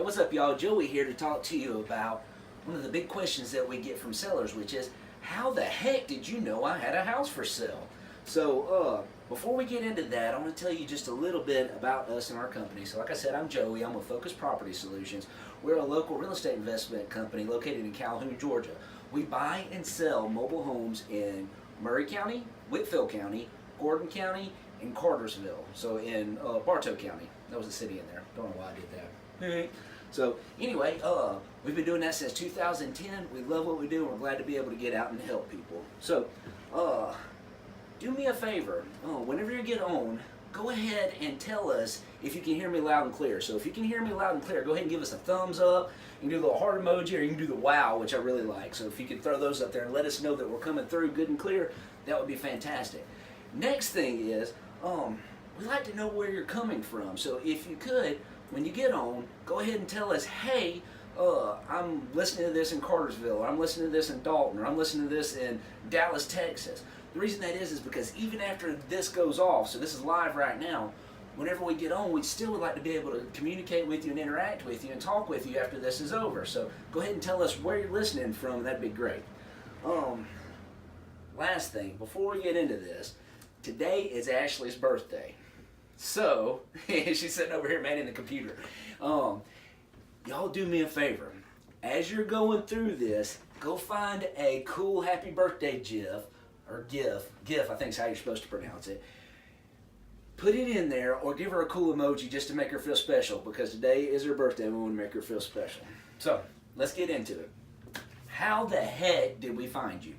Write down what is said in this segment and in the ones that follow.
Hey, what's up, y'all? Joey here to talk to you about one of the big questions that we get from sellers, which is, how the heck did you know I had a house for sale? So, before we get into that, I want to tell you just a little bit about us and our company. So, like I said, I'm Joey. I'm with Focus Property Solutions. We're a local real estate investment company located in Calhoun, Georgia. We buy and sell mobile homes in Murray County, Whitfield County, Gordon County, and Cartersville. So, in Bartow County. That was a city in there. Don't know why I did that. So anyway, we've been doing that since 2010. We love what we do, and we're glad to be able to get out and help people. So, do me a favor. Whenever you get on, go ahead and tell us if you can hear me loud and clear. So if you can hear me loud and clear, go ahead and give us a thumbs up. You can do the little heart emoji, or you can do the wow, which I really like. So if you could throw those up there and let us know that we're coming through good and clear, that would be fantastic. Next thing is, we like to know where you're coming from. So if you could, when you get on, go ahead and tell us, hey, I'm listening to this in Cartersville, or I'm listening to this in Dalton, or I'm listening to this in Dallas, Texas. The reason that is because even after this goes off, so this is live right now, whenever we get on, we still would like to be able to communicate with you and interact with you and talk with you after this is over. So go ahead and tell us where you're listening from, and that'd be great. Last thing, before we get into this, today is Ashley's birthday. So, she's sitting over here manning the computer. Y'all do me a favor. As you're going through this, go find a cool happy birthday GIF, or GIF, I think is how you're supposed to pronounce it. Put it in there, or give her a cool emoji just to make her feel special, because today is her birthday and we want to make her feel special. So, let's get into it. How the heck did we find you?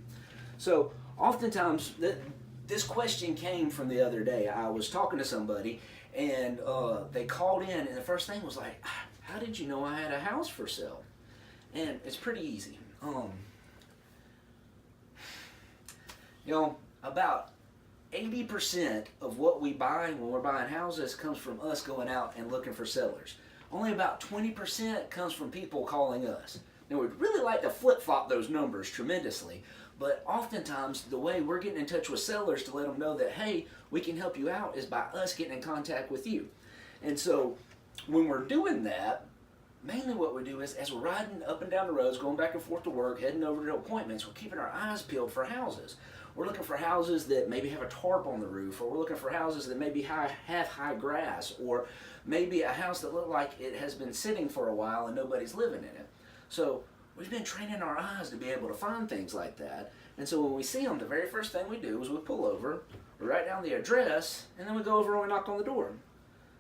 So, oftentimes, this question came from the other day. I was talking to somebody, and they called in, and the first thing was like, how did you know I had a house for sale? And it's pretty easy. About 80% of what we buy when we're buying houses comes from us going out and looking for sellers. Only about 20% comes from people calling us. Now, we'd really like to flip-flop those numbers tremendously, but oftentimes the way we're getting in touch with sellers to let them know that, hey, we can help you out, is by us getting in contact with you. And so when we're doing that, mainly what we do is, as we're riding up and down the roads, going back and forth to work, heading over to appointments, we're keeping our eyes peeled for houses. We're looking for houses that maybe have a tarp on the roof, or we're looking for houses that maybe have high grass, or maybe a house that looks like it has been sitting for a while and nobody's living in it. So we've been training our eyes to be able to find things like that. And so when we see them, the very first thing we do is we pull over, we write down the address, and then we go over and we knock on the door.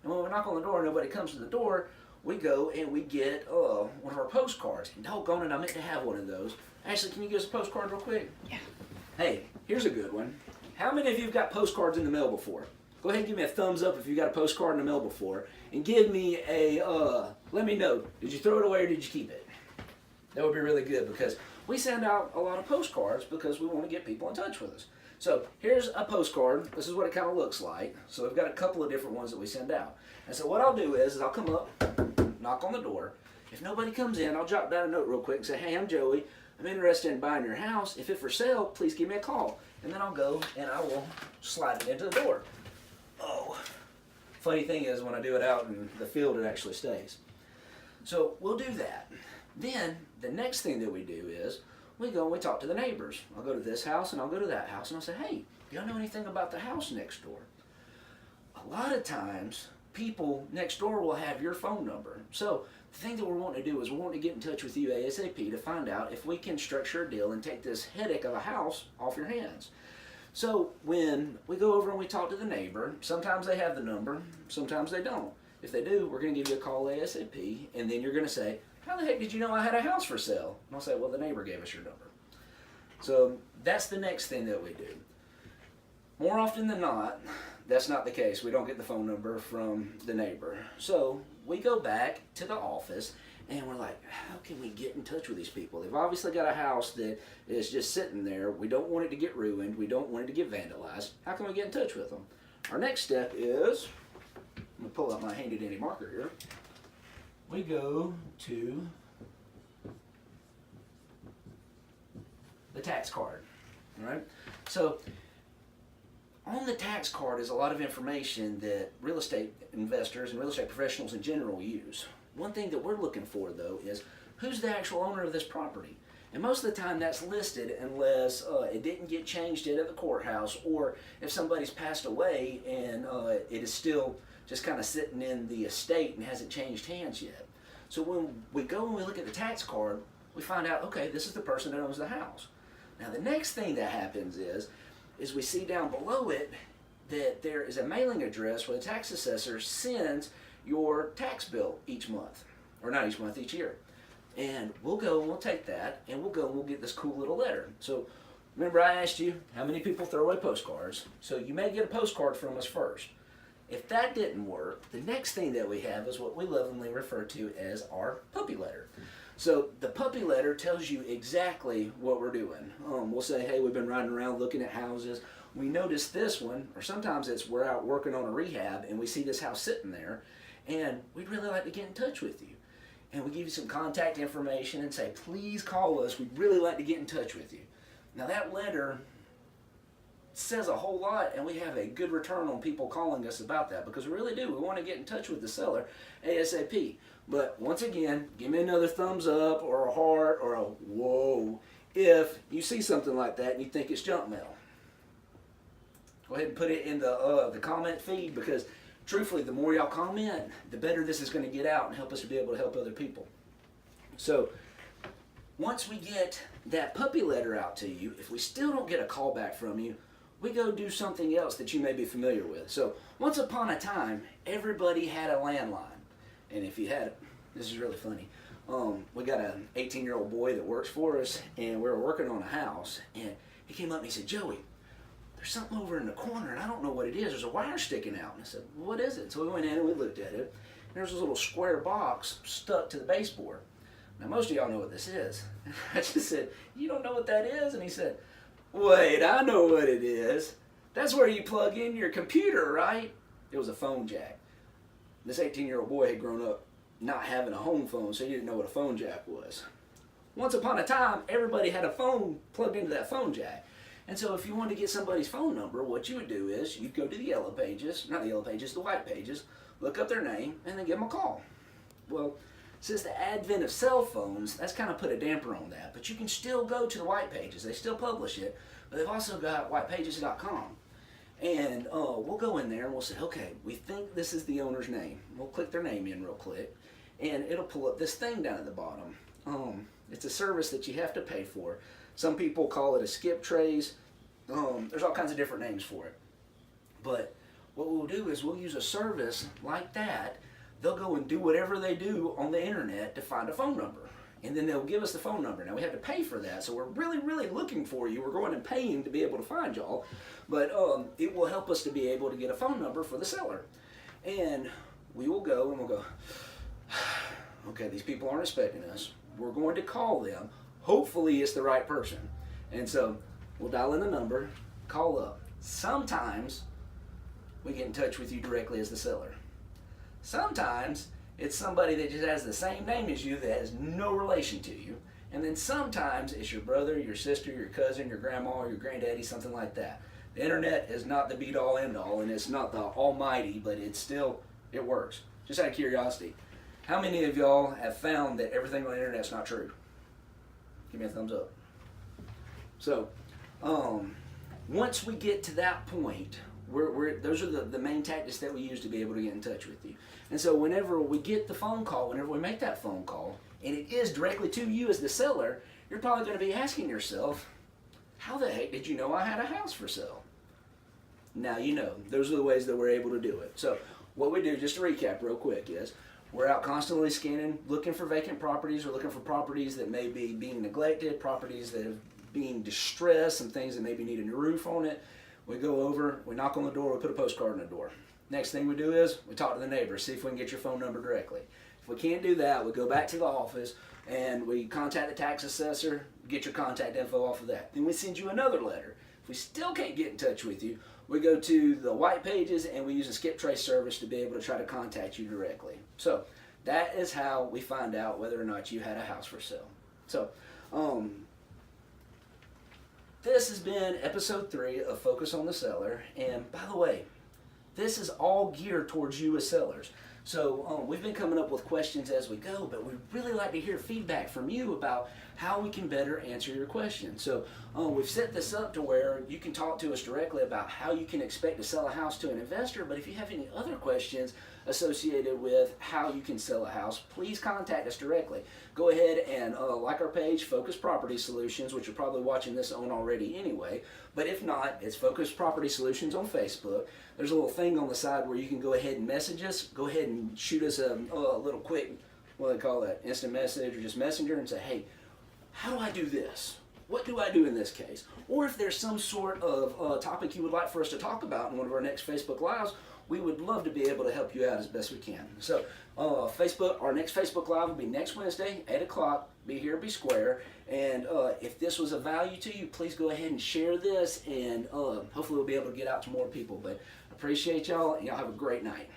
And when we knock on the door and nobody comes to the door, we go and we get one of our postcards. And doggone it, I meant to have one of those. Ashley, can you give us a postcard real quick? Yeah. Hey, here's a good one. How many of you have got postcards in the mail before? Go ahead and give me a thumbs up if you got a postcard in the mail before. And give me a, let me know, did you throw it away or did you keep it? That would be really good, because we send out a lot of postcards because we want to get people in touch with us. So here's a postcard. This is what it kind of looks like. So we've got a couple of different ones that we send out. And so what I'll do is I'll come up, knock on the door. If nobody comes in, I'll jot down a note real quick and say, hey, I'm Joey. I'm interested in buying your house. If it's for sale, please give me a call. And then I'll go and I will slide it into the door. Oh, funny thing is, when I do it out in the field, it actually stays. So we'll do that. Then the next thing that we do is we go and we talk to the neighbors. I'll go to this house and I'll go to that house and I'll say, hey, do y'all know anything about the house next door? A lot of times people next door will have your phone number. So the thing that we're wanting to do is we're wanting to get in touch with you ASAP to find out if we can structure a deal and take this headache of a house off your hands. So when we go over and we talk to the neighbor, sometimes they have the number, sometimes they don't. If they do, we're going to give you a call ASAP, and then you're going to say, how the heck did you know I had a house for sale? And I'll say, well, the neighbor gave us your number. So that's the next thing that we do. More often than not, that's not the case. We don't get the phone number from the neighbor. So we go back to the office and we're like, how can we get in touch with these people? They've obviously got a house that is just sitting there. We don't want it to get ruined. We don't want it to get vandalized. How can we get in touch with them? Our next step is, I'm going to pull out my handy dandy marker here. We go to the tax card. All right? So on the tax card is a lot of information that real estate investors and real estate professionals in general use. one thing that we're looking for, though, is who's the actual owner of this property. And most of the time that's listed unless it didn't get changed yet at the courthouse, or if somebody's passed away and it is still just kind of sitting in the estate and hasn't changed hands yet. So when we go and we look at the tax card, we find out, okay, this is the person that owns the house. Now the next thing that happens is we see down below it that there is a mailing address where the tax assessor sends your tax bill each month, or not each month, each year. And we'll go and we'll take that and we'll go and we'll get this cool little letter. So remember I asked you how many people throw away postcards. So you may get a postcard from us first. If that didn't work, the next thing that we have is what we lovingly refer to as our puppy letter. So the puppy letter tells you exactly what we're doing. We'll say, hey, we've been riding around looking at houses. We noticed this one, or sometimes it's we're out working on a rehab and we see this house sitting there and we'd really like to get in touch with you. And we give you some contact information and say, please call us. We'd really like to get in touch with you. Now that letter says a whole lot, and we have a good return on people calling us about that, because we really do. We want to get in touch with the seller ASAP. But once again, give me another thumbs up or a heart or a whoa if you see something like that and you think it's junk mail. Go ahead and put it in the comment feed, because truthfully, the more y'all comment, the better this is going to get out and help us to be able to help other people. So once we get that puppy letter out to you, if we still don't get a call back from you, we go do something else that you may be familiar with. So once upon a time, everybody had a landline. And if you had, this is really funny, we got an 18-year-old boy that works for us, and we were working on a house, and he came up and he said, Joey, there's something over in the corner, and I don't know what it is. There's a wire sticking out. And I said, well, what is it? So we went in and we looked at it. And there's a little square box stuck to the baseboard. Now, most of y'all know what this is. And I just said, you don't know what that is? And he said, wait, I know what it is. That's where you plug in your computer, right? It was a phone jack. This 18-year-old boy had grown up not having a home phone, so he didn't know what a phone jack was. Once upon a time, everybody had a phone plugged into that phone jack. And so if you wanted to get somebody's phone number, what you would do is you'd go to the yellow pages, not the yellow pages, the white pages, look up their name, and then give them a call. Well, since the advent of cell phones, that's kind of put a damper on that. But you can still go to the white pages. They still publish it, but they've also got whitepages.com. And we'll go in there and we'll say, okay, we think this is the owner's name. We'll click their name in real quick, and it'll pull up this thing down at the bottom. It's a service that you have to pay for. Some people call it a skip trace. There's all kinds of different names for it. But what we'll do is we'll use a service like that. They'll go and do whatever they do on the internet to find a phone number. And then they'll give us the phone number. Now we have to pay for that, so we're really, really looking for you. We're going and paying to be able to find y'all. But it will help us to be able to get a phone number for the seller. And we will go and we'll go, okay, these people aren't expecting us. We're going to call them. Hopefully it's the right person. And so we'll dial in the number, call up. Sometimes we get in touch with you directly as the seller. Sometimes it's somebody that just has the same name as you that has no relation to you. And then sometimes it's your brother, your sister, your cousin, your grandma, or your granddaddy, something like that. The internet is not the be-all, end-all, and it's not the almighty, but it works. Just out of curiosity, how many of y'all have found that everything on the internet's not true? Give me a thumbs up. So, once we get to that point, those are the main tactics that we use to be able to get in touch with you. And so whenever we get the phone call, whenever we make that phone call, and it is directly to you as the seller, you're probably going to be asking yourself, how the heck did you know I had a house for sale? Now you know. Those are the ways that we're able to do it. So what we do, just to recap real quick, is we're out constantly scanning, looking for vacant properties, or looking for properties that may be being neglected, properties that are being distressed, some things that maybe need a new roof on it. We go over, we knock on the door, we put a postcard in the door. Next thing we do is we talk to the neighbors, see if we can get your phone number directly. If we can't do that, we go back to the office and we contact the tax assessor, get your contact info off of that. Then we send you another letter. If we still can't get in touch with you, we go to the white pages and we use a skip trace service to be able to try to contact you directly. So that is how we find out whether or not you had a house for sale. So this has been episode 3 of Focus on the Seller. And by the way, This is all geared towards you as sellers. So we've been coming up with questions as we go, but we'd really like to hear feedback from you about how we can better answer your questions. So we've set this up to where you can talk to us directly about how you can expect to sell a house to an investor, but if you have any other questions associated with how you can sell a house, please contact us directly. Go ahead and like our page, Focus Property Solutions, which you're probably watching this on already anyway, but if not, it's Focus Property Solutions on Facebook. There's a little thing on the side where you can go ahead and message us. Go ahead and shoot us a little quick, what do they call that, instant message or just messenger, and say, hey, how do I do this? What do I do in this case? Or if there's some sort of topic you would like for us to talk about in one of our next Facebook Lives, we would love to be able to help you out as best we can. So our next Facebook Live will be next Wednesday, 8 o'clock. Be here, be square. And if this was of value to you, please go ahead and share this, and hopefully we'll be able to get out to more people. But I appreciate y'all, and y'all have a great night.